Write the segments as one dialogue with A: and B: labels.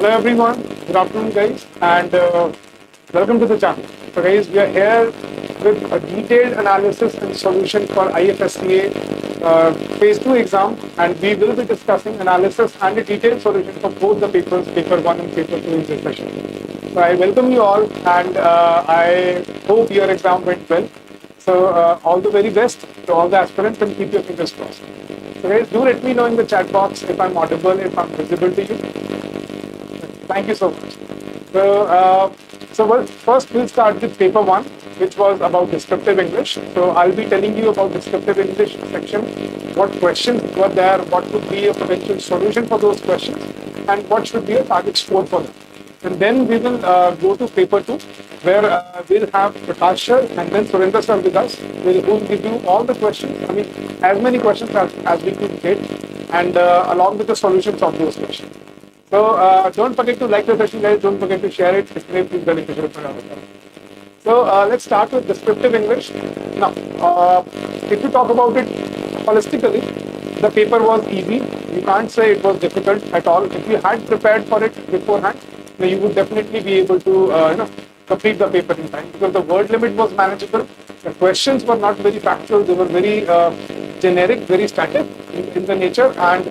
A: Hello everyone, good afternoon guys, and welcome to the channel. So guys, we are here with a detailed analysis and solution for IFSCA Phase 2 exam, and we will be discussing analysis and a detailed solution for both the papers, Paper 1 and Paper 2 in this session. So I welcome you all, and I hope your exam went well. So all the very best to all the aspirants, and keep your fingers crossed. So guys, do let me know in the chat box if I'm audible, if I'm visible to you. Thank you so much. So, first we'll start with paper 1, which was about descriptive English. So I'll be telling you about descriptive English section, what questions were there, what would be a potential solution for those questions, and what should be a target score for them. And then we will go to paper 2, where we'll have Prakash sir and then Surendra sir with us. Who will give you all the questions, I mean, as many questions as we could get, and along with the solutions of those questions. So don't forget to like the session, guys. Don't forget to share it. It's very beneficial for everyone. So let's start with descriptive English. Now, if you talk about it holistically, the paper was easy. You can't say it was difficult at all. If you had prepared for it beforehand, you would definitely be able to complete the paper in time, because the word limit was manageable. The questions were not very factual. They were very generic, very static in the nature, and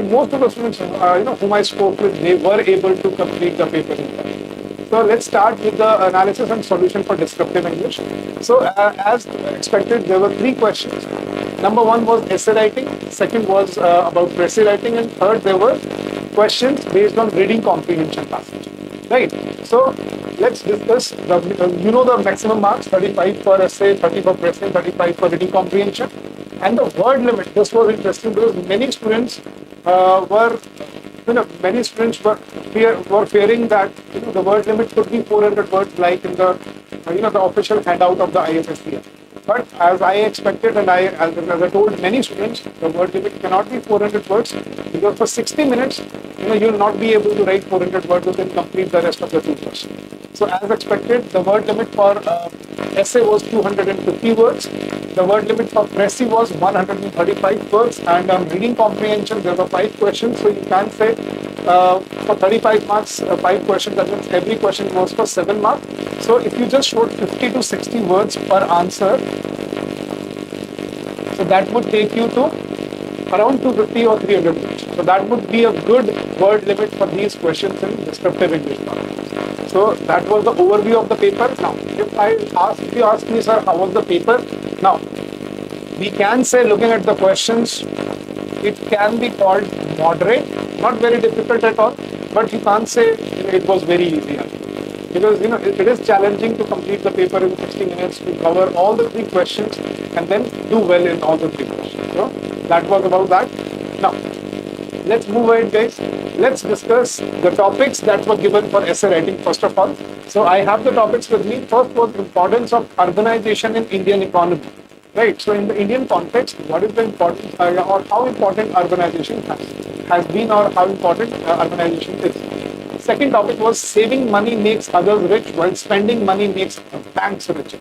A: most of the students whom I spoke with, they were able to complete the paper in time. So let's start with the analysis and solution for descriptive English. So as expected, there were 3 questions. Number 1 was essay writing, second was about essay writing, and third there were questions based on reading comprehension passage. Right. So let's discuss the maximum marks: 35 for essay, 30 for essay, 35 for reading comprehension. And the word limit, this was interesting because many students were fearing that the word limit could be 400 words, like in the the official handout of the IFSCA. But as I expected, and as I told many students, the word limit cannot be 400 words, because for 60 minutes, you will not be able to write 400 words and complete the rest of the 2 questions. So as expected, the word limit for essay was 250 words. The word limit for Pressy was 135 words, and on reading comprehension, there were 5 questions. So you can say for 35 marks, 5 questions, that means every question was for 7 marks. So if you just wrote 50 to 60 words per answer, so that would take you to around 250 or 300 words. So that would be a good word limit for these questions in descriptive English. So that was the overview of the paper. Now, if you ask me, sir, how was the paper? Now, we can say, looking at the questions, it can be called moderate, not very difficult at all, but you can't say it was very easy. Because it is challenging to complete the paper in 60 minutes, to cover all the 3 questions and then do well in all the 3 questions. So that was about that. Now, let's move ahead, guys. Let's discuss the topics that were given for essay writing first of all. So I have the topics with me. First was importance of urbanization in Indian economy. Right. So in the Indian context, what is the importance or how important urbanization has been, or how important urbanization is. Second topic was saving money makes others rich, while spending money makes banks richer.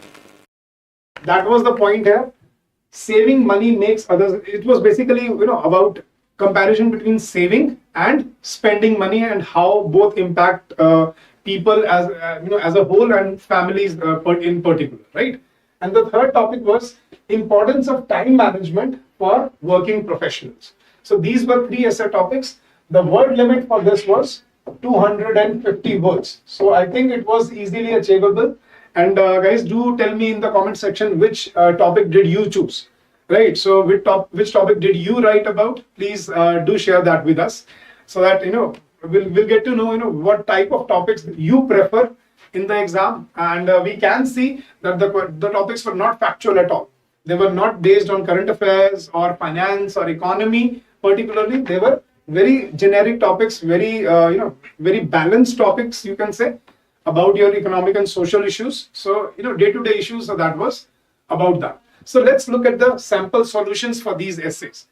A: That was the point here. Saving money makes others. It was basically about comparison between saving and spending money, and how both impact people as a whole, and families in particular, right? And the third topic was importance of time management for working professionals. So these were 3 essay topics. The word limit for this was 250 words. So I think it was easily achievable. And guys, do tell me in the comment section which topic did you choose, right? So which topic did you write about? Please do share that with us, so that we'll get to know what type of topics you prefer in the exam. And we can see that the topics were not factual at all. They were not based on current affairs or finance or economy particularly. They were very generic topics, very very balanced topics, you can say, about your economic and social issues. So day-to-day issues. So that was about that. So let's look at the sample solutions for these essays.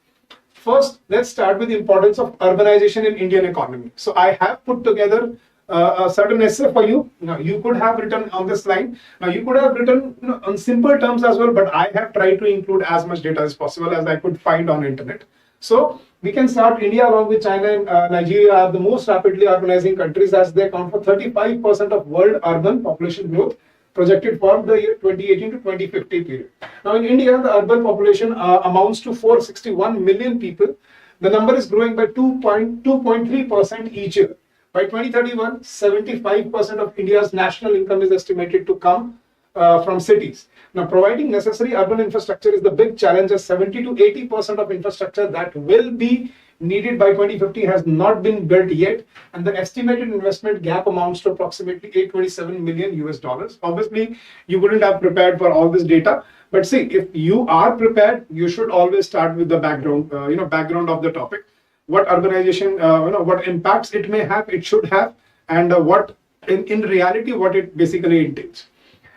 A: First, let's start with the importance of urbanization in Indian economy. So I have put together a certain essay for you. Now, you could have written on this line. Now, you could have written on simple terms as well, but I have tried to include as much data as possible as I could find on internet. So we can start India along with China and Nigeria are the most rapidly urbanizing countries as they account for 35% of world urban population growth projected for the year 2018 to 2050 period. Now in India, the urban population amounts to 461 million people. The number is growing by 2.3% each year. By 2031, 75% of India's national income is estimated to come from cities. Now, providing necessary urban infrastructure is the big challenge, as 70 to 80% of infrastructure that will be needed by 2050 has not been built yet, and the estimated investment gap amounts to approximately 827 million US dollars. Obviously, you wouldn't have prepared for all this data, but see, if you are prepared, you should always start with the background, background of the topic. What urbanization, what impacts it may have, it should have, and what in reality, what it basically entails.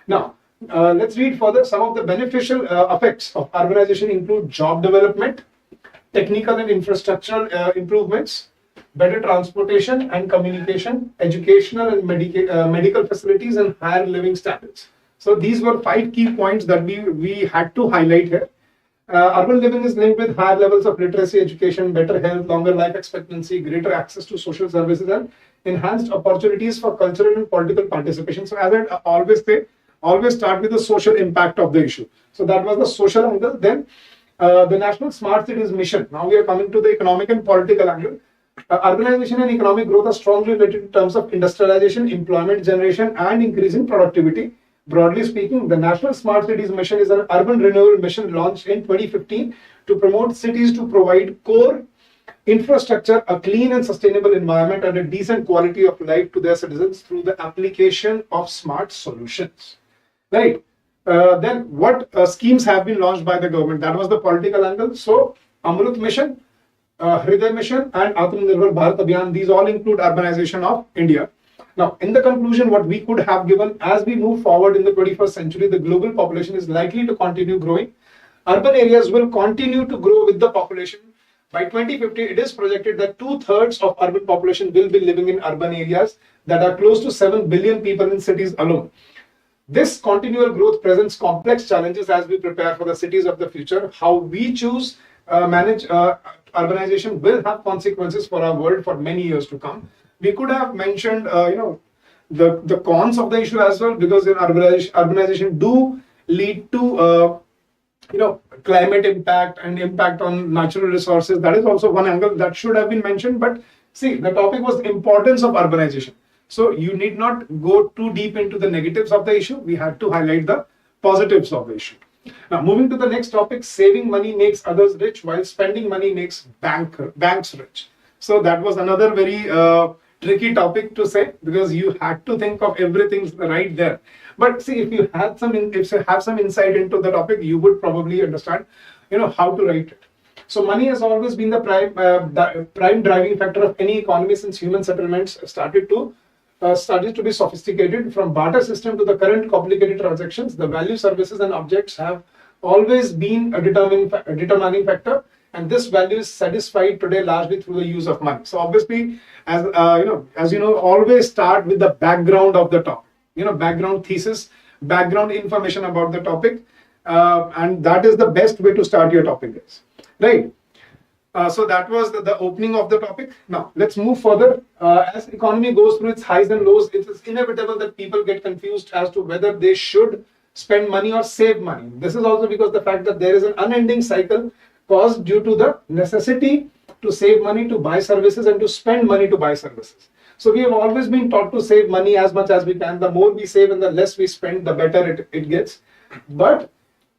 A: Now, let's read further. Some of the beneficial effects of urbanization include job development, technical and infrastructural improvements, better transportation and communication, educational and medical facilities, and higher living standards. So these were 5 key points that we had to highlight here. Urban living is linked with higher levels of literacy, education, better health, longer life expectancy, greater access to social services, and enhanced opportunities for cultural and political participation. So as I always say, always start with the social impact of the issue. So that was the social angle. Then the National Smart Cities Mission. Now we are coming to the economic and political angle. Urbanization and economic growth are strongly related in terms of industrialization, employment generation, and increasing productivity. Broadly speaking, the National Smart Cities Mission is an urban renewal mission launched in 2015 to promote cities to provide core infrastructure, a clean and sustainable environment, and a decent quality of life to their citizens through the application of smart solutions. Right. Then what schemes have been launched by the government? That was the political angle. So Amrut Mission, Hriday Mission, and Atmanirbhar Bharat Abhiyan, these all include urbanization of India. Now, in the conclusion, what we could have given, as we move forward in the 21st century, the global population is likely to continue growing. Urban areas will continue to grow with the population. By 2050, it is projected that 2/3 of urban population will be living in urban areas that are close to 7 billion people in cities alone. This continual growth presents complex challenges as we prepare for the cities of the future. How we choose manage urbanization will have consequences for our world for many years to come. We could have mentioned, the cons of the issue as well, because in urbanization do lead to, climate impact and impact on natural resources. That is also one angle that should have been mentioned. But see, the topic was the importance of urbanization. So you need not go too deep into the negatives of the issue. We had to highlight the positives of the issue. Now, moving to the next topic, saving money makes others rich, while spending money makes banks rich. So that was another very tricky topic to say, because you had to think of everything right there. But see, if you have some insight into the topic, you would probably understand, how to write it. So money has always been the prime driving factor of any economy since human settlements started to be sophisticated. From barter system to the current complicated transactions, the value, services, and objects have always been a determining factor, and this value is satisfied today largely through the use of money. So obviously, as you know, always start with the background of the topic. Background thesis, background information about the topic, and that is the best way to start your topic, guys. Right. So that was the opening of the topic. Now let's move further. As economy goes through its highs and lows, it is inevitable that people get confused as to whether they should spend money or save money. This is also because the fact that there is an unending cycle caused due to the necessity to save money to buy services and to spend money to buy services. So we have always been taught to save money as much as we can. The more we save and the less we spend, the better it gets. But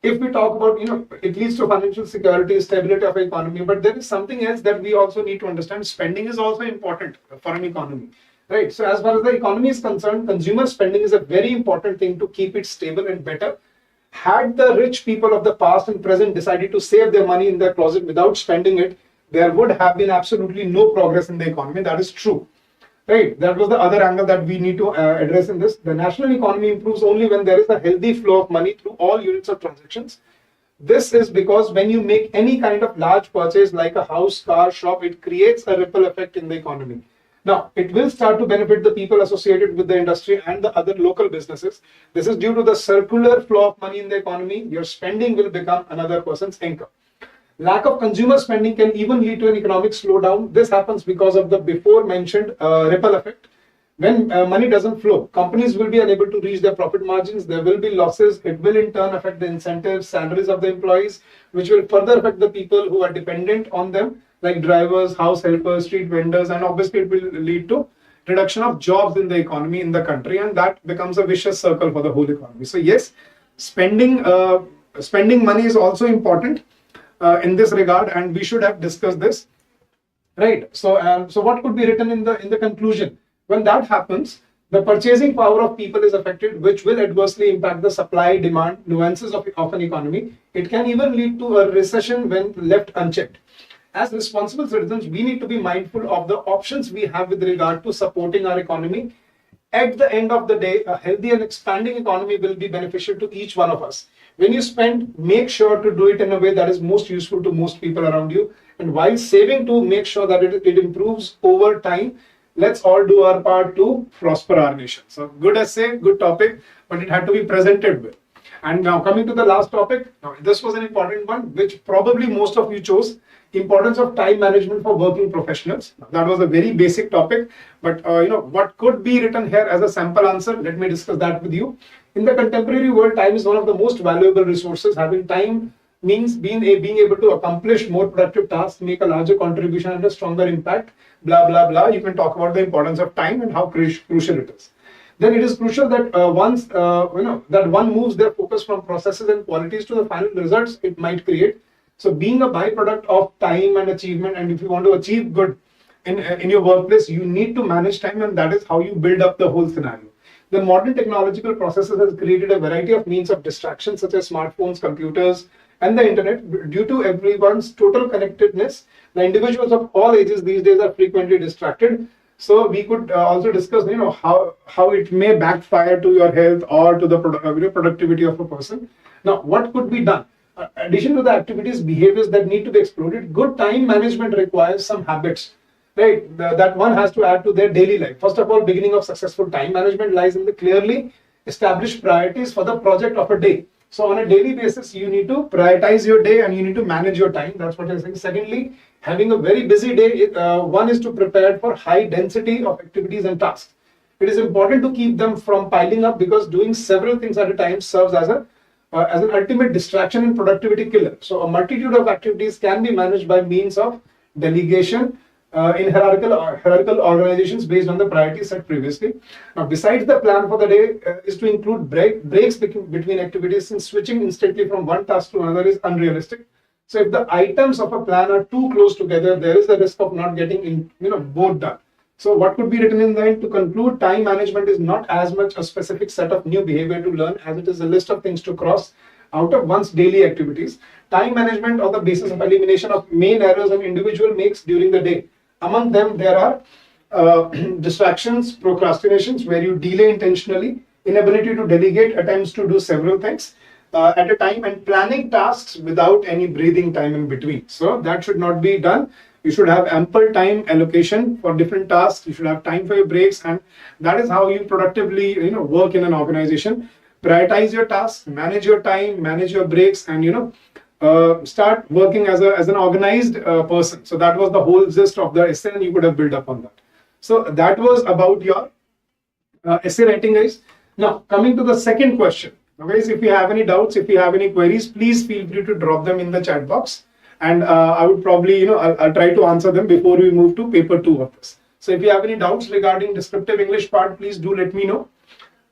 A: if we talk about, it leads to financial security, stability of the economy. But there is something else that we also need to understand. Spending is also important for an economy, right? So as far as the economy is concerned, consumer spending is a very important thing to keep it stable and better. Had the rich people of the past and present decided to save their money in their closet without spending it, there would have been absolutely no progress in the economy. That is true. Right, that was the other angle that we need to address in this. The national economy improves only when there is a healthy flow of money through all units of transactions. This is because when you make any kind of large purchase like a house, car, shop, it creates a ripple effect in the economy. Now, it will start to benefit the people associated with the industry and the other local businesses. This is due to the circular flow of money in the economy. Your spending will become another person's income. Lack of consumer spending can even lead to an economic slowdown. This happens because of the before mentioned ripple effect. When money doesn't flow, companies will be unable to reach their profit margins. There will be losses. It will in turn affect the incentives, salaries of the employees, which will further affect the people who are dependent on them, like drivers, house helpers, street vendors, and obviously it will lead to reduction of jobs in the economy in the country, and that becomes a vicious circle for the whole economy. So yes, spending money is also important in this regard, and we should have discussed this, right? So what could be written in the conclusion? When that happens, the purchasing power of people is affected, which will adversely impact the supply demand nuances of an economy. It can even lead to a recession when left unchecked. As responsible citizens, we need to be mindful of the options we have with regard to supporting our economy. At the end of the day, a healthy and expanding economy will be beneficial to each one of us. When you spend, make sure to do it in a way that is most useful to most people around you. And while saving, to make sure that it improves over time. Let's all do our part to prosper our nation. So good essay, good topic, but it had to be presented with. And now coming to the last topic, now this was an important one, which probably most of you chose. Importance of time management for working professionals. That was a very basic topic, but what could be written here as a sample answer? Let me discuss that with you. In the contemporary world, time is one of the most valuable resources. Having time means being able to accomplish more productive tasks, make a larger contribution and a stronger impact, blah, blah, blah. You can talk about the importance of time and how crucial it is. Then it is crucial that that one moves their focus from processes and qualities to the final results it might create. So being a byproduct of time and achievement, and if you want to achieve good in your workplace, you need to manage time, and that is how you build up the whole scenario. The modern technological processes has created a variety of means of distraction, such as smartphones, computers, and the internet. Due to everyone's total connectedness, the individuals of all ages these days are frequently distracted. So we could also discuss, how it may backfire to your health or to the productivity of a person. Now, what could be done? Addition to the activities, behaviors that need to be explored, good time management requires some habits, right? That one has to add to their daily life. First of all, beginning of successful time management lies in the clearly established priorities for the project of a day. So on a daily basis, you need to prioritize your day and you need to manage your time. That's what I'm saying. Secondly, having a very busy day, one is to prepare for high density of activities and tasks. It is important to keep them from piling up, because doing several things at a time serves as an ultimate distraction and productivity killer. So a multitude of activities can be managed by means of delegation in hierarchical organizations based on the priorities set previously. Now, besides the plan for the day is to include breaks between activities, since switching instantly from one task to another is unrealistic. So if the items of a plan are too close together, there is a risk of not getting both done. So what could be written in the end? To conclude, time management is not as much a specific set of new behavior to learn as it is a list of things to cross out of one's daily activities. Time management on the basis of elimination of main errors an individual makes during the day. Among them, there are distractions, procrastinations, where you delay intentionally, inability to delegate, attempts to do several things at a time, and planning tasks without any breathing time in between. So that should not be done. You should have ample time allocation for different tasks. You should have time for your breaks, and that is how you productively work in an organization. Prioritize your tasks, manage your time, manage your breaks, and start working as an organized person. So that was the whole gist of the essay, and you could have built up on that. So that was about your essay writing, guys. Now coming to the second question. Now guys, if you have any doubts, if you have any queries, please feel free to drop them in the chat box. And I would probably, I'll try to answer them before we move to paper 2 of this. So if you have any doubts regarding descriptive English part, please do let me know.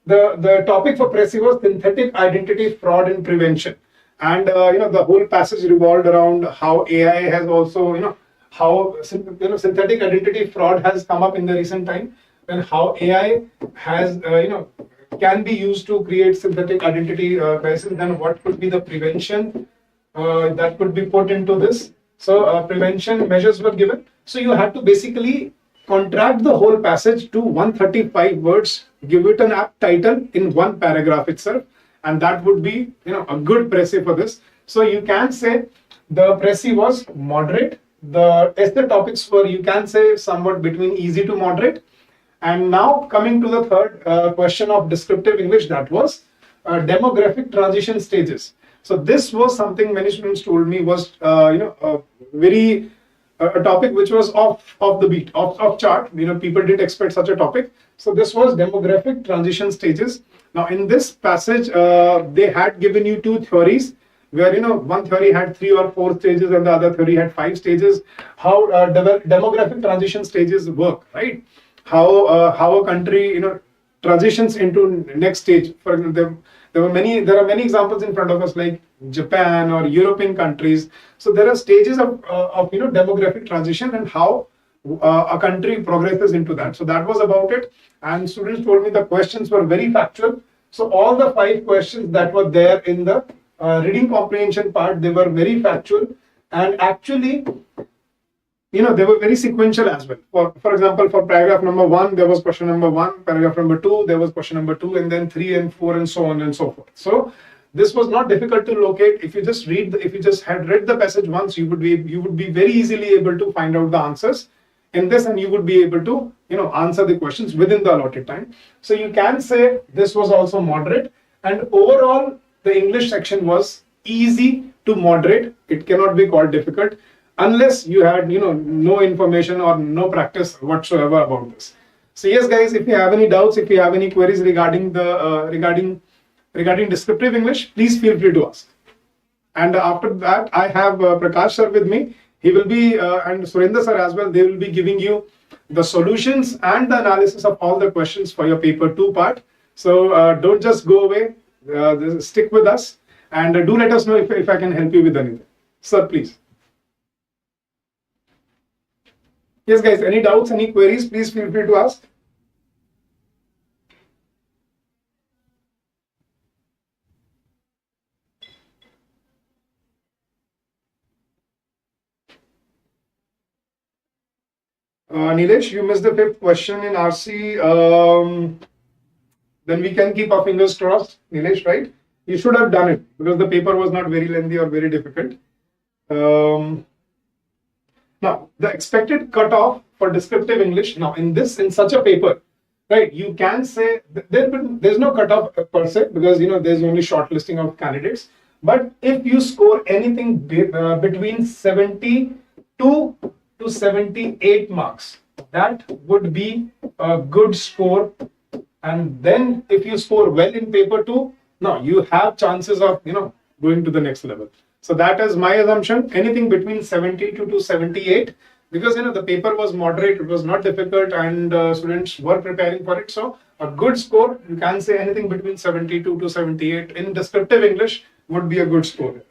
A: The topic for Pressy was synthetic identity fraud and prevention. And, the whole passage revolved around how AI has also, how, synthetic identity fraud has come up in the recent time, and how AI has, can be used to create synthetic identity crisis, and what could be the prevention that could be put into this. So prevention measures were given. So you had to basically contract the whole passage to 135 words, give it an apt title in one paragraph itself, and that would be a good Pressy for this. So you can say the Pressy was moderate. The essay topics were, you can say, somewhat between easy to moderate. And now coming to the third question of descriptive English, that was demographic transition stages. So this was something many students told me was very a topic which was off the beat, off chart. People didn't expect such a topic. So this was demographic transition stages. Now in this passage, they had given you two theories, where one theory had 3 or 4 stages and the other theory had 5 stages. How demographic transition stages work, right? How a country transitions into next stage. For example, there are many examples in front of us, like Japan or European countries. So there are stages of demographic transition and how a country progresses into that. So that was about it. And students told me the questions were very factual. So all the 5 questions that were there in the reading comprehension part, they were very factual, and actually they were very sequential as well. For example, for paragraph number 1, there was question number 1, paragraph number 2, there was question number 2, and then 3 and 4 and so on and so forth. So this was not difficult to locate. If you just had read the passage once, you would be very easily able to find out the answers in this, and you would be able to answer the questions within the allotted time. So you can say this was also moderate, and overall the English section was easy to moderate. It cannot be called difficult unless you had no information or no practice whatsoever about this. So yes guys, if you have any doubts, if you have any queries regarding the regarding descriptive English, please feel free to ask. And after that, I have Prakash sir with me. He will be and Surendra sir as well. They will be giving you the solutions and the analysis of all the questions for your paper 2 part. So don't just go away. Stick with us, and do let us know if I can help you with anything. Sir, please. Yes guys, any doubts, any queries, please feel free to ask. Nilesh, you missed the 5th question in RC. Then we can keep our fingers crossed, Nilesh, right? You should have done it because the paper was not very lengthy or very difficult. Now, the expected cutoff for descriptive English. Now, in such a paper, right, you can say there's no cutoff per se, because there's only shortlisting of candidates. But if you score anything between 72 to 78 marks, that would be a good score. And then if you score well in paper 2, now you have chances of going to the next level. So that is my assumption. Anything between 72 to 78, because the paper was moderate, it was not difficult, and students were preparing for it. So a good score, you can say anything between 72 to 78 in descriptive English would be a good score.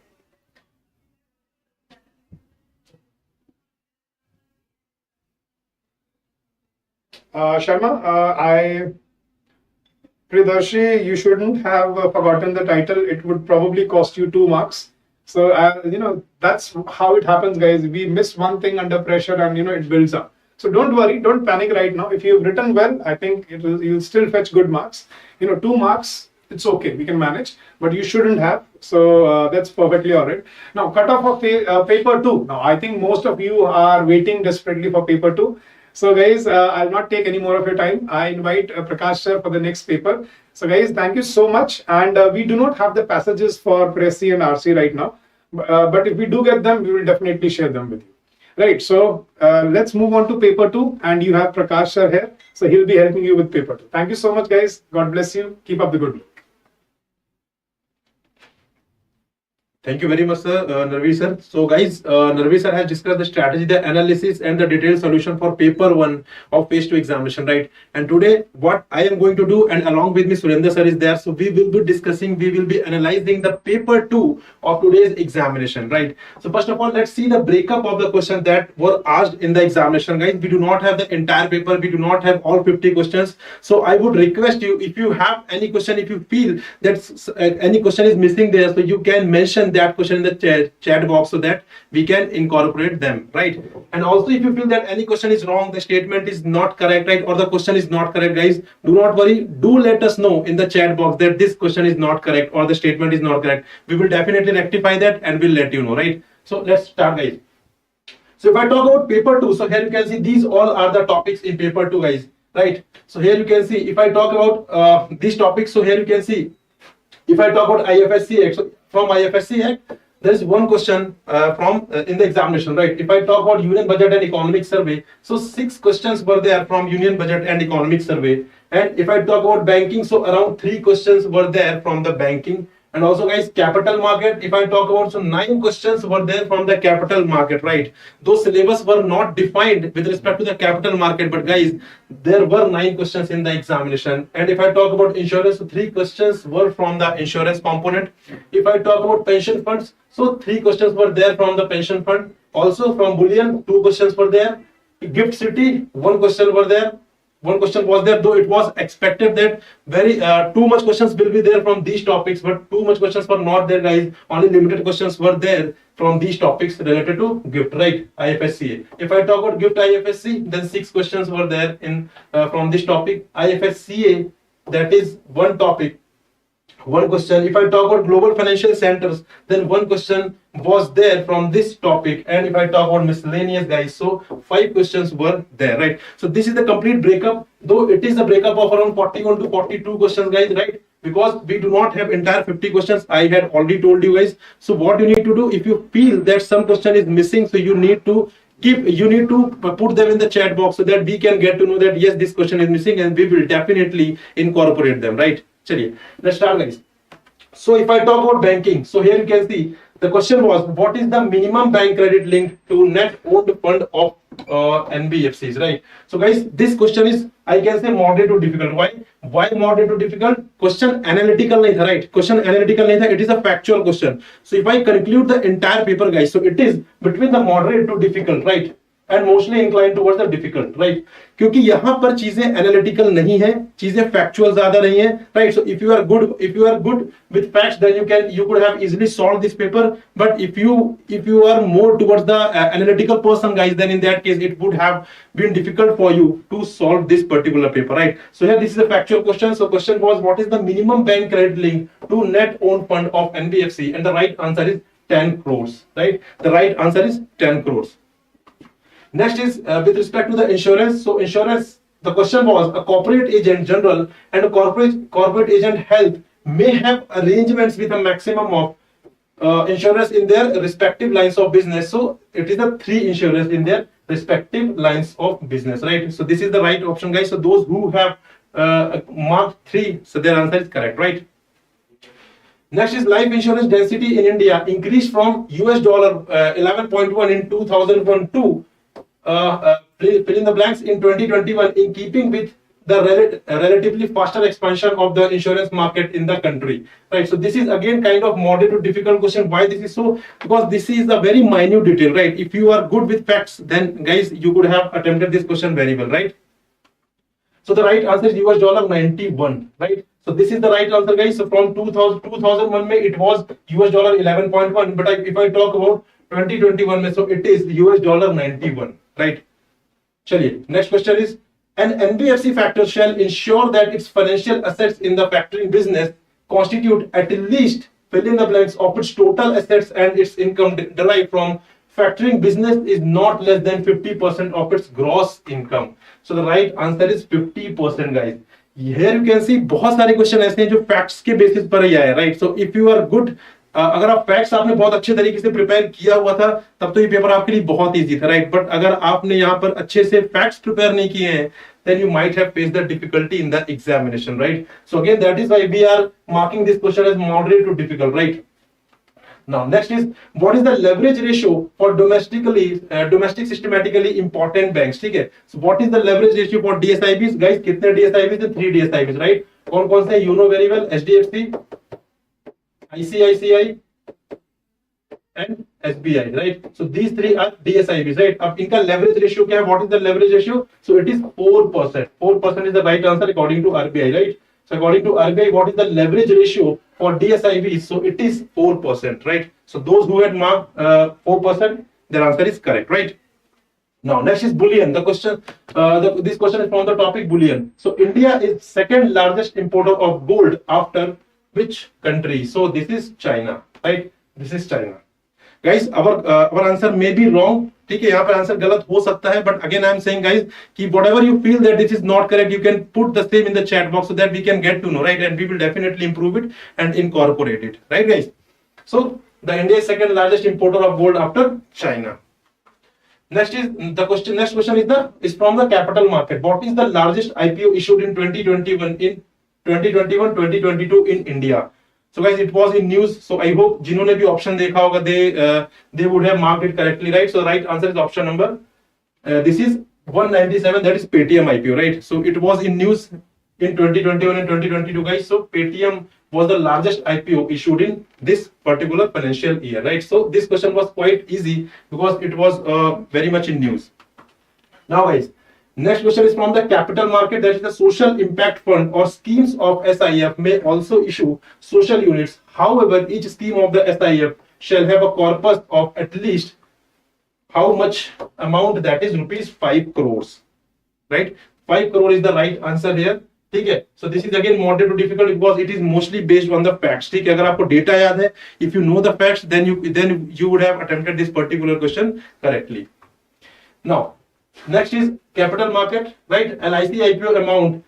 A: Sharma, Pridarshi, you shouldn't have forgotten the title. It would probably cost you 2 marks. So, that's how it happens, guys. We miss one thing under pressure and, it builds up. So don't worry, don't panic right now. If you've written well, I think you'll still fetch good marks. 2 marks, it's okay, we can manage, but you shouldn't have. So that's perfectly all right. Now, cutoff of paper 2. Now, I think most of you are waiting desperately for paper 2. So guys, I'll not take any more of your time. I invite Prakash sir for the next paper. So guys, thank you so much. And we do not have the passages for Pressy and RC right now. But if we do get them, we will definitely share them with you. Right, so let's move on to paper 2. And you have Prakash sir here. So he'll be helping you with paper 2. Thank you so much, guys. God bless you. Keep up the good work.
B: Thank you very much, sir, Narvi sir. So guys, Narvi sir has discussed the strategy, the analysis and the detailed solution for paper 1 of phase 2 examination, right? And today what I am going to do, and along with me Surendra sir is there, so we will be discussing, we will be analyzing the paper 2 of today's examination, right? So first of all, let's see the breakup of the questions that were asked in the examination, guys. We do not have the entire paper, we do not have all 50 questions. So I would request you, if you have any question, if you feel that any question is missing there, so you can mention that question in the chat box so that we can incorporate them, right? And also, if you feel that any question is wrong, the statement is not correct, right, or the question is not correct, guys, do not worry, do let us know in the chat box that this question is not correct or the statement is not correct. We will definitely rectify that and we'll let you know, right? So let's start, guys. So if I talk about paper 2, so here you can see these all are the topics in paper 2, guys, right? So here you can see, if I talk about these topics, so here you can see, if I talk about IFSCA, from IFSC Act, there is one question from in the examination, right? If I talk about Union Budget and Economic Survey, so 6 questions were there from Union Budget and Economic Survey. And if I talk about banking, so around 3 questions were there from the banking. And also guys, capital market, if I talk about, so 9 questions were there from the capital market, right? Those syllabus were not defined with respect to the capital market, but guys, there were 9 questions in the examination. And if I talk about insurance, so 3 questions were from the insurance component. If I talk about pension funds, so 3 questions were there from the pension fund. Also from bullion, 2 questions were there. Gift city, 1 question were there. 1 question was there, though it was expected that very too much questions will be there from these topics, but too much questions were not there, guys. Only limited questions were there from these topics related to gift, right? IFSCA. If I talk about gift IFSC, then 6 questions were there in from this topic. IFSCA, that is 1 topic, 1 question. If I talk about global financial centers, then 1 question was there from this topic. And if I talk about miscellaneous, guys, so 5 questions were there, right? So this is the complete breakup, though it is a breakup of around 41 to 42 questions, guys, right? Because we do not have entire 50 questions. I had already told you guys. So what you need to do, if you feel that some question is missing, so you need to put them in the chat box so that we can get to know that yes, this question is missing, and we will definitely incorporate them, right? Chaliye, let's start, guys. So if I talk about banking, so here you can see the question was, what is the minimum bank credit linked to net owned fund of NBFCs, right? So guys, this question is, I can say, moderate to difficult. Why moderate to difficult? Question analytical nahi tha, right? Question analytical nahi tha, it is a factual question. So if I conclude the entire paper, guys, so it is between the moderate to difficult, right? And mostly inclined towards the difficult, right? क्योंकि यहाँ पर चीजें analytical नहीं है, चीजें factual ज्यादा नहीं है, right? So if you are good with facts, then you could have easily solved this paper. But if you are more towards the analytical person, guys, then in that case it would have been difficult for you to solve this particular paper, right? So here this is a factual question. So question was, what is the minimum bank credit link to net owned fund of NBFC? And the right answer is 10 crores, right? The right answer is 10 crores. Next is with respect to the insurance. So insurance, the question was, a corporate agent general and a corporate agent health may have arrangements with a maximum of insurers in their respective lines of business. So it is the 3 insurers in their respective lines of business, right? So this is the right option, guys. So those who have marked 3, so their answer is correct, right? Next is life insurance density in India increased from $11.1 in 2001 to fill in the blanks in 2021, in keeping with the relatively faster expansion of the insurance market in the country, right? So this is again kind of moderate to difficult question. Why this is so? Because this is a very minute detail, right? If you are good with facts, then guys, you could have attempted this question very well, right? So the right answer is $91, right? So this is the right answer, guys. So from 2001 mein it was $11.1, but if I talk about 2021 mein, so it is $91, right? Chaliye, next question is, an NBFC factor shall ensure that its financial assets in the factoring business constitute at least fill in the blanks of its total assets, and its income derived from factoring business is not less than 50% of its gross income. So the right answer is 50%, guys. Here you can see बहुत सारे question ऐसे हैं जो facts के basis पर ही आए, right? So if you are good, अगर आप फैक्ट्स आपने बहुत अच्छे तरीके से प्रिपेयर किया हुआ था तब तो ये पेपर आपके लिए बहुत इजी था, राइट? बट अगर आपने यहाँ पर अच्छे से फैक्ट्स प्रिपेयर नहीं किए हैं, then you might have faced the difficulty in the examination, right? So again, that is why we are marking this question as moderate to difficult, right? Now next is, what is the leverage ratio for domestic systematically important banks? ठीक है? So what is the leverage ratio for DSIBs, guys? कितने DSIBs हैं? 3 DSIBs, right? कौन कौन से? You know very well, HDFC, ICICI and SBI, right? So these 3 are DSIBs, right? अब इनका leverage ratio क्या है? What is the leverage ratio? So it is 4%. 4% is the right answer according to RBI, right? So according to RBI, what is the leverage ratio for DSIBs? So it is 4%, right? So those who had marked 4%, their answer is correct, right? Now next is bullion. The question, this question is from the topic bullion. So India is second largest importer of gold after which country? So this is China, right? This is China. Guys, our answer may be wrong. ठीक है, यहाँ पर answer गलत हो सकता है, but again I am saying, guys, कि whatever you feel that this is not correct, you can put the same in the chat box so that we can get to know, right? And we will definitely improve it and incorporate it, right, guys? So the India is second largest importer of gold after China. Next is the question. Next question is from the capital market. What is the largest IPO issued in 2021 in 2022 in India? So guys, it was in news. So I hope जिन्होंने भी option देखा होगा they would have marked it correctly, right? So right answer is option number. This is 197. That is Paytm IPO, right? So it was in news in 2021 and 2022, guys. So Paytm was the largest IPO issued in this particular financial year, right? So this question was quite easy because it was very much in news. Now, guys, next question is from the capital market. That is the social impact fund or schemes of SIF may also issue social units. However, each scheme of the SIF shall have a corpus of at least how much amount, that is rupees 5 crores, right? 5 crore is the right answer here. ठीक है, so this is again moderate to difficult because it is mostly based on the facts. ठीक है, अगर आपको data याद है, if you know the facts, then you would have attempted this particular question correctly. Now, next is capital market, right? LIC IPO amount,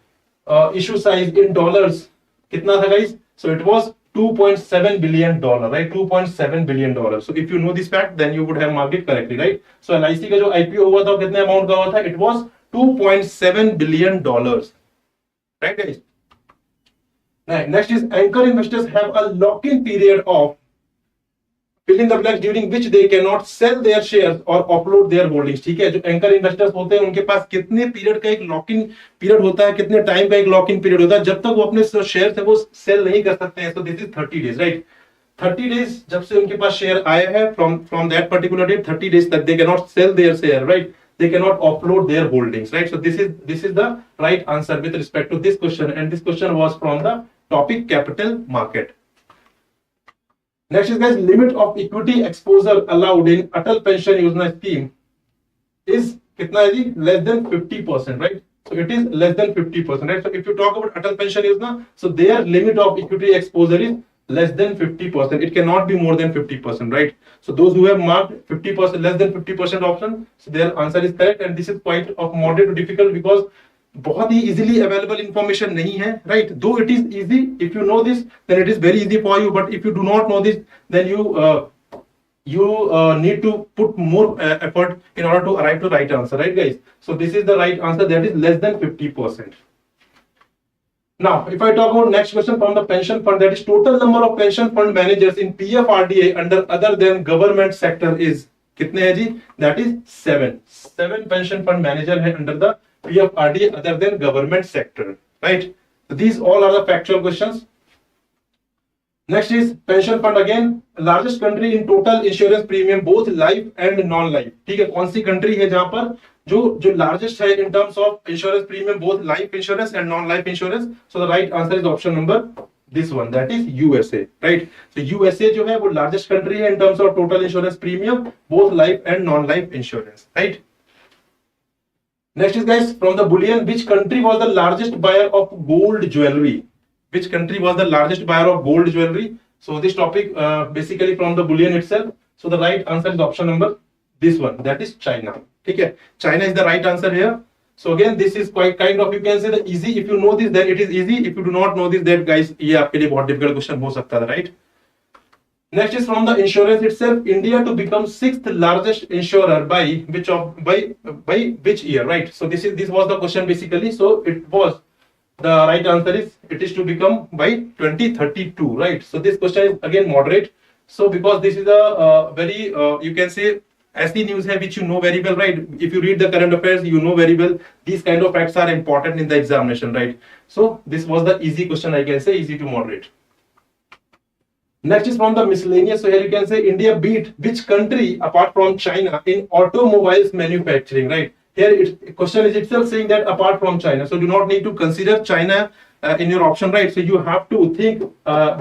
B: issue size in dollars कितना था guys? So it was $2.7 billion, right? $2.7 billion. So if you know this fact, then you would have marked it correctly, right? So LIC का जो IPO हुआ था कितने amount का हुआ था? It was $2.7 billion. Right, guys? Next is anchor investors have a lock-in period of fill in the blanks during which they cannot sell their shares or offload their holdings. ठीक है, जो anchor investors होते हैं उनके पास कितने period का एक lock-in period होता है, कितने टाइम का एक लॉक-इन पीरियड होता है जब तक वो अपने शेयर है वो सेल नहीं कर सकते हैं. So this is 30 days, right? 30 days जब से उनके पास शेयर आए हैं from that particular date, 30 days तक they cannot sell their share, right? They cannot offload their holdings, right? So this is the right answer with respect to this question, and this question was from the topic capital market. Next is guys, limit of equity exposure allowed in Atal Pension Yojana scheme is kitna hai ji? Less than 50%, right? So it is less than 50%, right? So if you talk about Atal Pension Yojana, so their limit of equity exposure is less than 50%. It cannot be more than 50%, right? So those who have marked 50%, less than 50% option, so their answer is correct, and this is quite of moderate to difficult because बहुत ही easily available information नहीं है, right? Though it is easy, if you know this, then it is very easy for you. But if you do not know this, then you need to put more effort in order to arrive to the right answer, right, guys? So this is the right answer. That is less than 50%. Now, if I talk about next question from the pension fund, that is total number of pension fund managers in PFRDA under other than government sector is कितने हैं जी? That is 7. 7 pension fund manager है under the PFRDA other than government sector, right? So these all are the factual questions. Next is pension fund again, largest country in total insurance premium both life and non-life. ठीक है, कौन सी country है जहां पर जो largest है in terms of insurance premium both life insurance and non-life insurance? So the right answer is option number this one, that is USA, right? So USA जो है वो largest country है in terms of total insurance premium both life and non-life insurance, right? Next is guys, from the bullion, which country was the largest buyer of gold jewelry? Which country was the largest buyer of gold jewelry? So this topic basically from the bullion itself. So the right answer is option number this one, that is China. ठीक है, China is the right answer here. So again, this is quite kind of, you can say the easy. If you know this, then it is easy. If you do not know this, then guys, ये आपके लिए बहुत difficult question हो सकता है, right? Next is from the insurance itself. India to become 6th largest insurer by which year, right? So this was the question basically. So it was, the right answer is it is to become by 2032, right? So this question is again moderate. So because this is a very you can say ऐसी news है which you know very well, right? If you read the current affairs, you know very well these kind of facts are important in the examination, right? So this was the easy question, I can say easy to moderate. Next is from the miscellaneous. So here you can say India beat which country apart from China in automobiles manufacturing, right? Here question is itself saying that apart from China. So do not need to consider China in your option, right? So you have to think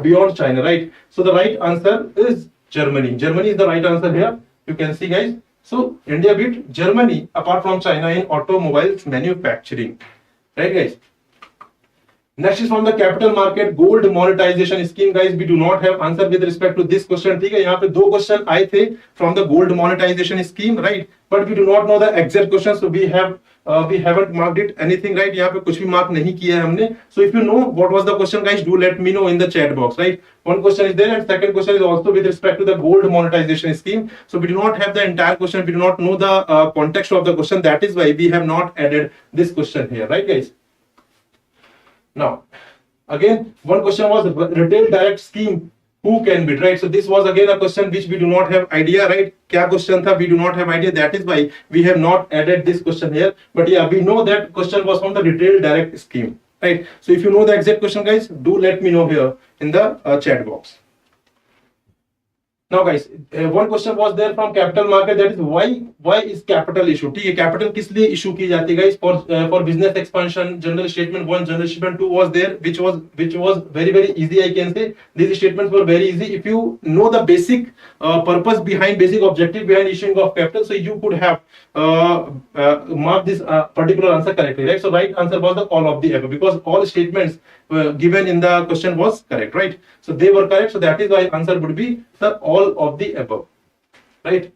B: beyond China, right? So the right answer is Germany. Germany is the right answer here. You can see guys. So India beat Germany apart from China in automobiles manufacturing, right guys? Next is from the capital market gold monetization scheme. Guys, we do not have answer with respect to this question. ठीक है, यहाँ पे दो question आए थे from the gold monetization scheme, right? But we do not know the exact question, so we haven't marked it anything, right? यहाँ पे कुछ भी mark नहीं किया है हमने. So if you know what was the question, guys, do let me know in the chat box, right? One question is there, and second question is also with respect to the gold monetization scheme. So we do not have the entire question. We do not know the context of the question. That is why we have not added this question here, right, guys? Now, again, one question was retail direct scheme. Who can bid, right? So this was again a question which we do not have idea, right? क्या question था? We do not have idea. That is why we have not added this question here. But yeah, we know that question was from the retail direct scheme, right? So if you know the exact question, guys, do let me know here in the chat box. Now guys, one question was there from capital market, that is why is capital issue? ठीक है, capital किस लिए issue की जाती है guys? For business expansion. General statement 1, general statement 2 was there, which was very easy. I can say these statements were very easy. If you know the basic purpose behind, basic objective behind issuing of capital, so you could have marked this particular answer correctly, right? So right answer was the all of the above, because all statements given in the question was correct, right? So they were correct, so that is why answer would be the all of the above, right?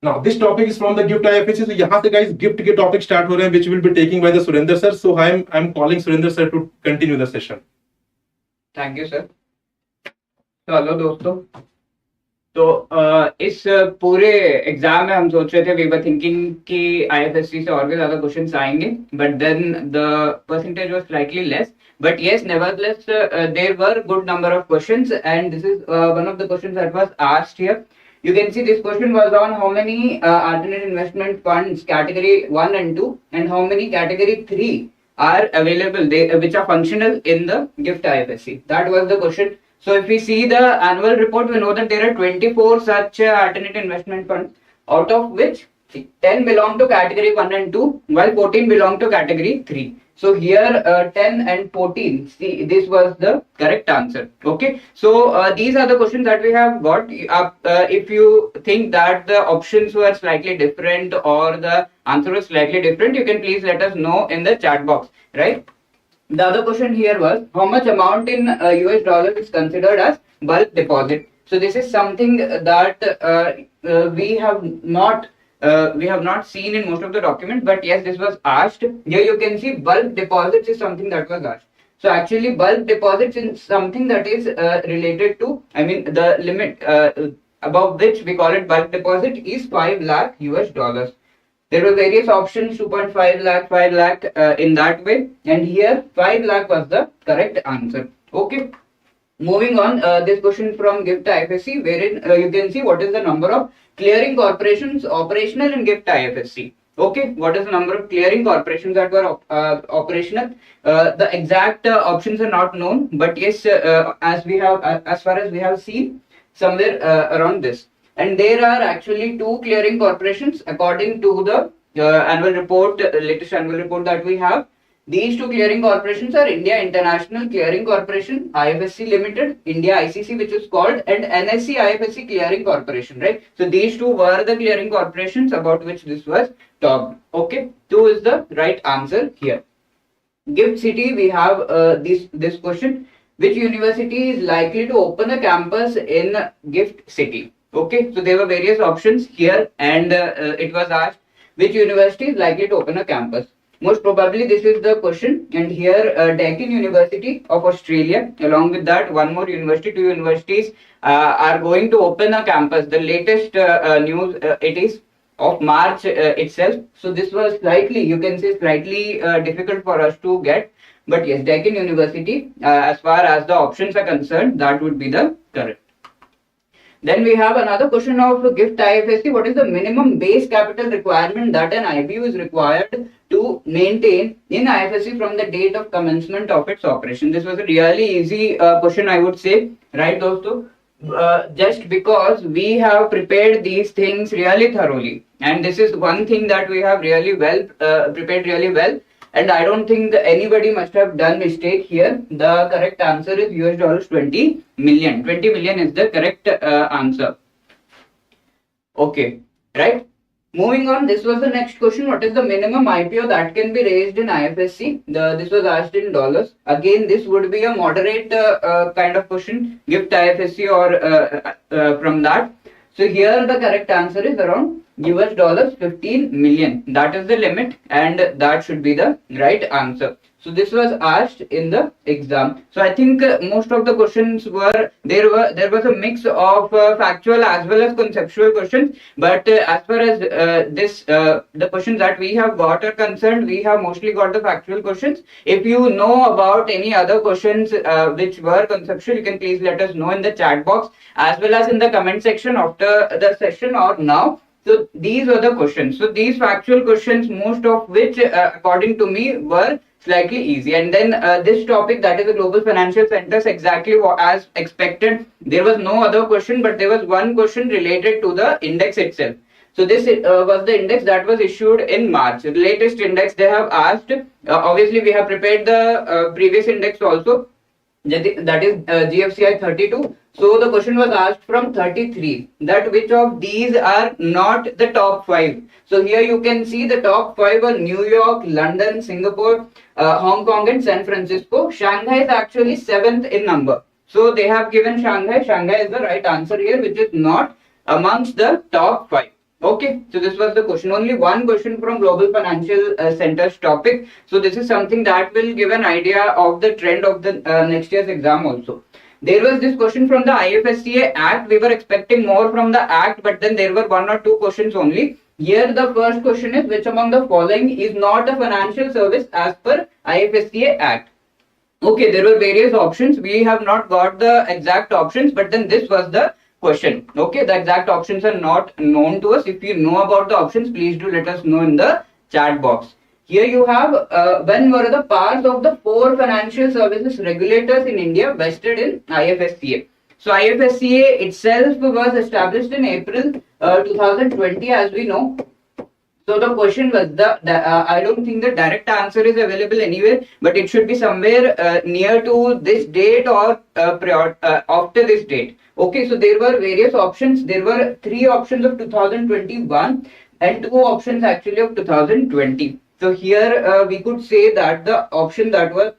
B: Now this topic is from the gift IFSC. So यहाँ से guys gift के topic start हो रहे हैं, which will be taking by the Surinder sir. So I'm calling Surinder sir to continue the session.
C: Thank you sir. तो hello दोस्तों. तो इस पूरे एग्जाम में हम सोच रहे थे, वी वर थिंकिंग कि आईएफएससी से और भी ज्यादा क्वेश्चंस आएंगे, but then the percentage was slightly less. But yes, nevertheless, there were good number of questions, and this is one of the questions that was asked here. You can see this question was on how many alternate investment funds category 1 and 2, and how many category 3 are available, which are functional in the GIFT IFSC. That was the question. So if we see the annual report, we know that there are 24 such alternate investment funds, out of which 10 belong to category 1 and 2, while 14 belong to category 3. So here 10 and 14, see, this was the correct answer. Okay, so these are the questions that we have got. If you think that the options were slightly different or the answer was slightly different, you can please let us know in the chat box, right? The other question here was how much amount in US dollar is considered as bulk deposit. So this is something that we have not seen in most of the documents, but yes, this was asked. Here you can see bulk deposits is something that was asked. So actually bulk deposits is something that is related to, I mean, the limit above which we call it bulk deposit is 5 lakh US dollars. There were various options, 2.5 lakh, 5 lakh in that way, and here 5 lakh was the correct answer. Okay. Moving on, this question from GIFT IFSC, wherein you can see what is the number of clearing corporations operational in GIFT IFSC. Okay, what is the number of clearing corporations that were operational? The exact options are not known, but yes, as far as we have seen, somewhere around this. And there are actually 2 clearing corporations according to the annual report, latest annual report that we have. These 2 clearing corporations are India International Clearing Corporation, IFSC Limited, India ICC, which is called, and NSE IFSC Clearing Corporation, right? So these 2 were the clearing corporations about which this was talked. Okay, 2 is the right answer here. GIFT City, we have this question. Which university is likely to open a campus in GIFT City? Okay, so there were various options here, and it was asked which university is likely to open a campus. Most probably this is the question, and here Deccan University of Australia, along with that one more university, 2 universities are going to open a campus. The latest news, it is of March itself. So this was slightly, you can say slightly difficult for us to get, but yes, Deccan University, as far as the options are concerned, that would be the correct. Then we have another question of GIFT IFSC. What is the minimum base capital requirement that an IBU is required to maintain in IFSC from the date of commencement of its operation? This was a really easy question, I would say, right, dosto? Just because we have prepared these things really thoroughly, and this is one thing that we have really well prepared really well, and I don't think anybody must have done mistake here. The correct answer is US $20 million. 20 million is the correct answer. Okay, right? Moving on, this was the next question. What is the minimum IPO that can be raised in IFSC? This was asked in dollars. Again, this would be a moderate kind of question. Gift IFSC or from that. So here the correct answer is around US dollars 15 million. That is the limit, and that should be the right answer. So this was asked in the exam. So I think most of the questions were there was a mix of factual as well as conceptual questions. But as far as the questions that we have got are concerned, we have mostly got the factual questions. If you know about any other questions which were conceptual, you can please let us know in the chat box as well as in the comment section after the session or now. So these were the questions. So these factual questions, most of which, according to me, were slightly easy. And then this topic, that is the global financial centers, exactly as expected. There was no other question, but there was one question related to the index itself. So this was the index that was issued in March. The latest index they have asked. Obviously, we have prepared the previous index also. That is GFCI 32. So the question was asked from 33, that which of these are not the top 5. So here you can see the top 5 are New York, London, Singapore, Hong Kong and San Francisco. Shanghai is actually 7th in number. So they have given Shanghai. Shanghai is the right answer here, which is not amongst the top 5. Okay, so this was the question. Only one question from global financial centers topic. So this is something that will give an idea of the trend of the next year's exam also. There was this question from the IFSCA Act. We were expecting more from the Act, but then there were 1 or 2 questions only. Here the first question is, which among the following is not a financial service as per IFSCA Act? Okay, there were various options. We have not got the exact options, but then this was the question. Okay, the exact options are not known to us. If you know about the options, please do let us know in the chat box. Here you have when were the powers of the 4 financial services regulators in India vested in IFSCA. So IFSCA itself was established in April 2020, as we know. So the question was I don't think the direct answer is available anywhere, but it should be somewhere near to this date or after this date. Okay, so there were various options. There were 3 options of 2021 and 2 options actually of 2020. So here we could say that the option that was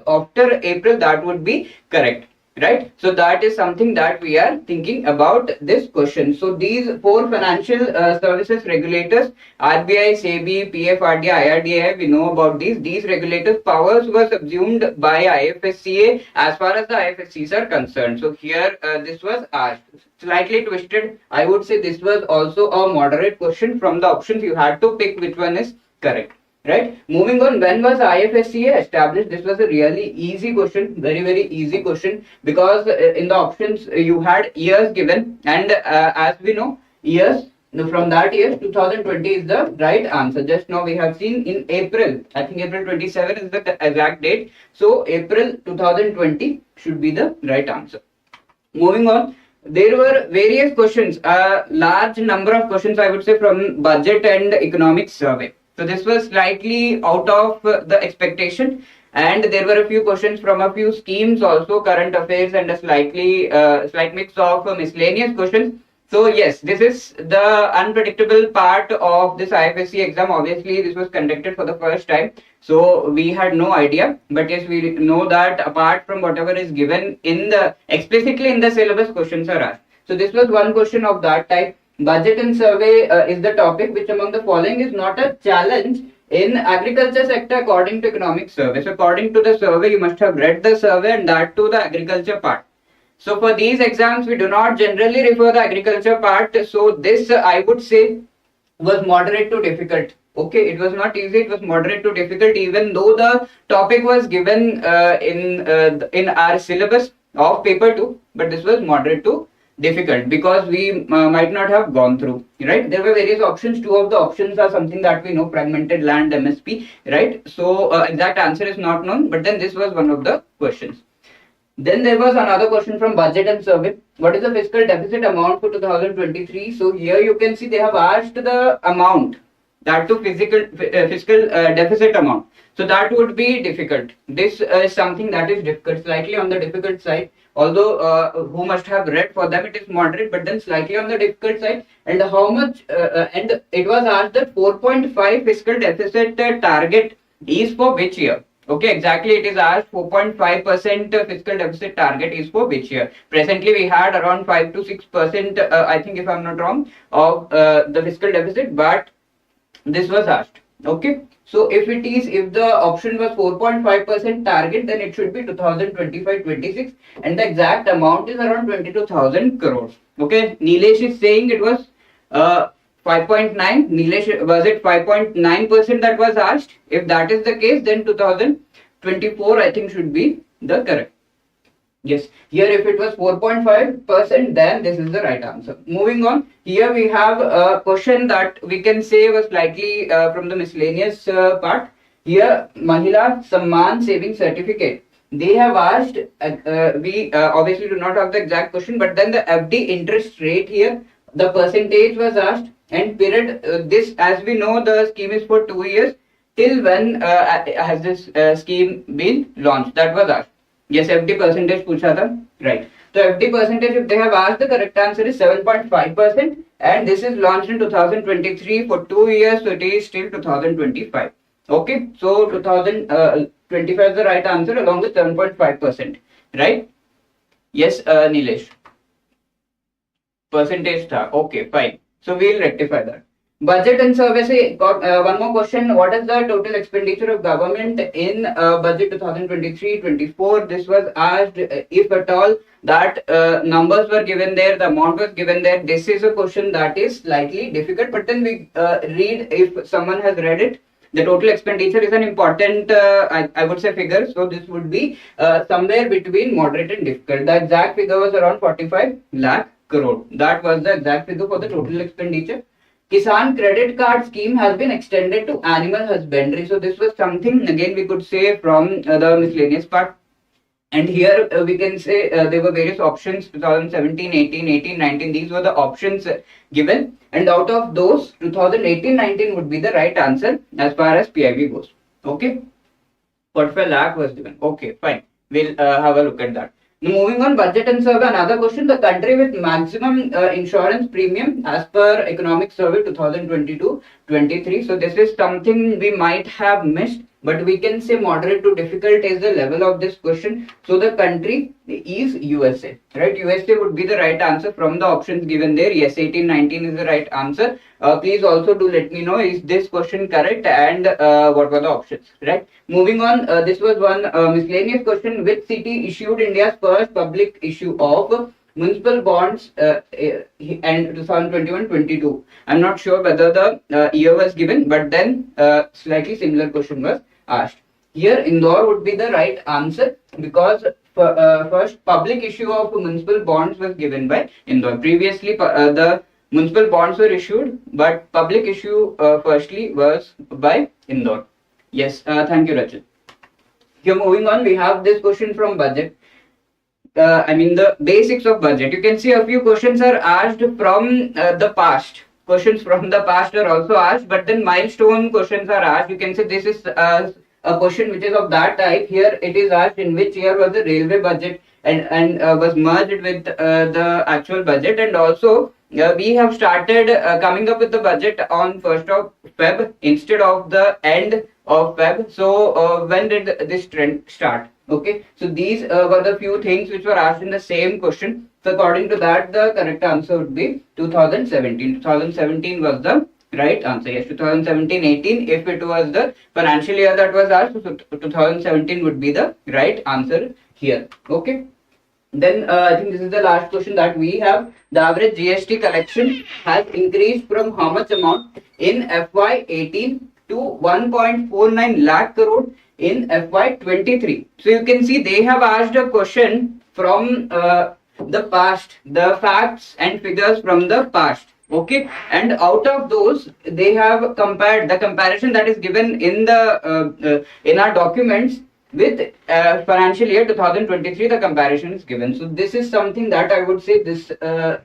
C: after April, that would be correct. Right, so that is something that we are thinking about this question. So these 4 financial services regulators, RBI, SEBI, PFRDA, IRDAI, we know about these. These regulators' powers were subsumed by IFSCA as far as the IFSCs are concerned. So here this was asked. Slightly twisted. I would say this was also a moderate question. From the options, you had to pick which one is correct. Right, moving on, when was IFSCA established? This was a really easy question, very easy question, because in the options you had years given, and as we know, years from that year 2020 is the right answer. Just now we have seen in April, I think April 27 is the exact date. So April 2020 should be the right answer. Moving on, there were various questions, a large number of questions I would say from budget and economic survey. So this was slightly out of the expectation, and there were a few questions from a few schemes also, current affairs, and a slight mix of miscellaneous questions. So yes, this is the unpredictable part of this IFSC exam. Obviously, this was conducted for the first time, so we had no idea. But yes, we know that apart from whatever is given in the explicitly in the syllabus, questions are asked. So this was one question of that type. Budget and survey is the topic. Which among the following is not a challenge in agriculture sector according to economic survey? So according to the survey, you must have read the survey, and that to the agriculture part. So for these exams, we do not generally refer the agriculture part. So this I would say was moderate to difficult. Okay, it was not easy, it was moderate to difficult, even though the topic was given in our syllabus of paper 2, but this was moderate to difficult because we might not have gone through, right? There were various options. 2 of the options are something that we know, fragmented land, MSP, right? So exact answer is not known, but then this was one of the questions. Then there was another question from budget and survey. What is the fiscal deficit amount for 2023? So here you can see they have asked the amount, that to fiscal deficit amount. So that would be difficult. This is something that is difficult, slightly on the difficult side. although who must have read, for them it is moderate, but then slightly on the difficult side. And how much, and it was asked that 4.5 fiscal deficit target is for which year? Okay, exactly, it is asked 4.5% fiscal deficit target is for which year. Presently, we had around 5 to 6%, I think, if I'm not wrong, of the fiscal deficit, but this was asked. Okay, so if the option was 4.5% target, then it should be 2025-26, and the exact amount is around 22,000 crores. Okay, Nilesh is saying it was 5.9. Nilesh, was it 5.9% that was asked? If that is the case, then 2024 I think should be the correct. Yes, here if it was 4.5%, then this is the right answer. Moving on, here we have a question that we can say was slightly from the miscellaneous part. Here, Mahila Samman Saving Certificate. They have asked, we obviously do not have the exact question, but then the FD interest rate here, the percentage was asked, and period, this, as we know, the scheme is for 2 years. Till when has this scheme been launched? That was asked. Yes, FD percentage पूछा था, right? So FD percentage, if they have asked, the correct answer is 7.5%, and this is launched in 2023 for 2 years, so it is till 2025. Okay, so 2025 is the right answer along with 7.5%, right? Yes, Nilesh. Percentage tha. Okay, fine. So we'll rectify that. Budget and services. Got one more question. What is the total expenditure of government in budget 2023-24? This was asked, if at all that numbers were given there, the amount was given there. This is a question that is slightly difficult, but then we read, if someone has read it. The total expenditure is an important, I would say, figure. So this would be somewhere between moderate and difficult. The exact figure was around 45 lakh crore. That was the exact figure for the total expenditure. Kisan credit card scheme has been extended to animal husbandry. So this was something, again, we could say from the miscellaneous part. And here we can say there were various options: 2017, 18, 18, 19. These were the options given. And out of those, 2018, 19 would be the right answer as far as PIB goes. Okay. 45 lakh was given. Okay, fine. We'll have a look at that. Now, moving on, budget and survey. Another question: the country with maximum insurance premium as per economic survey 2022-23. So this is something we might have missed, but we can say moderate to difficult is the level of this question. So the country is USA, right? USA would be the right answer from the options given there. Yes, 18, 19 is the right answer. Please also do let me know, is this question correct, and what were the options, right? Moving on, this was one miscellaneous question. Which city issued India's first public issue of municipal bonds and 2021-22? I'm not sure whether the year was given, but then slightly similar question was asked. Here Indore would be the right answer, because first public issue of municipal bonds was given by Indore. Previously the municipal bonds were issued, but public issue firstly was by Indore. Yes, thank you, Rachel. Here, moving on, we have this question from budget. The basics of budget. You can see a few questions are asked from the past. Questions from the past are also asked, but then milestone questions are asked. You can say this is a question which is of that type. Here it is asked, in which year was the railway budget and was merged with the actual budget, and also we have started coming up with the budget on 1st of Feb instead of the end of Feb. So when did this trend start? Okay, so these were the few things which were asked in the same question. So according to that, the correct answer would be 2017. 2017 was the right answer. Yes, 2017-18, if it was the financial year that was asked, so 2017 would be the right answer here. Okay. Then I think this is the last question that we have. The average GST collection has increased from how much amount in FY18 to 1.49 lakh crore in FY23. So you can see they have asked a question from the past, the facts and figures from the past. Okay, and out of those they have compared the comparison that is given in the in our documents with financial year 2023. The comparison is given. So this is something that I would say this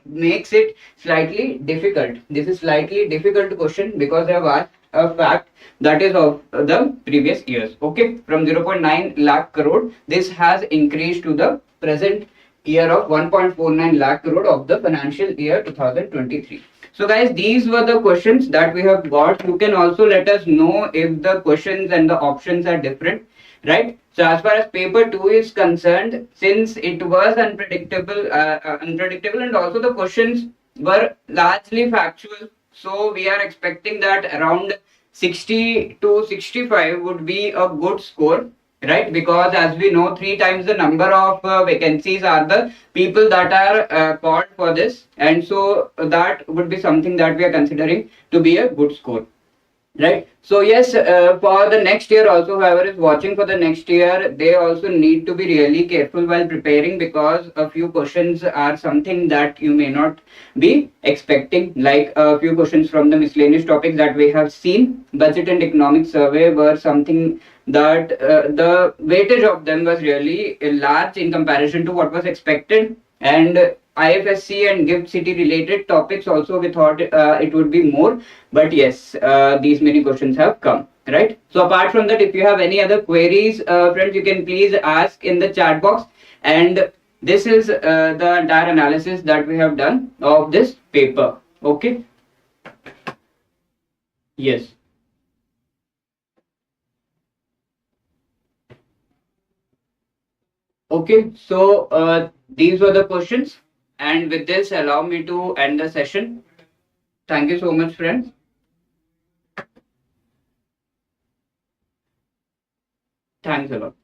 C: makes it slightly difficult. This is slightly difficult question because they have asked a fact that is of the previous years. Okay, from 0.9 lakh crore, this has increased to the present year of 1.49 lakh crore of the financial year 2023. So guys, these were the questions that we have got. You can also let us know if the questions and the options are different, right? So as far as paper 2 is concerned, since it was unpredictable and also the questions were largely factual, so we are expecting that around 60 to 65 would be a good score, right? Because as we know, 3 times the number of vacancies are the people that are called for this, and so that would be something that we are considering to be a good score, right? So yes, for the next year also, whoever is watching for the next year, they also need to be really careful while preparing, because a few questions are something that you may not be expecting, like a few questions from the miscellaneous topics that we have seen. Budget and economic survey were something that the weightage of them was really large in comparison to what was expected, and IFSC and gift city related topics also we thought it would be more, but yes, these many questions have come, right? So apart from that, if you have any other queries, friends, you can please ask in the chat box. And this is the entire analysis that we have done of this paper. Okay. Yes. Okay, so these were the questions, and with this, allow me to end the session. Thank you so much, friends. Thanks a lot.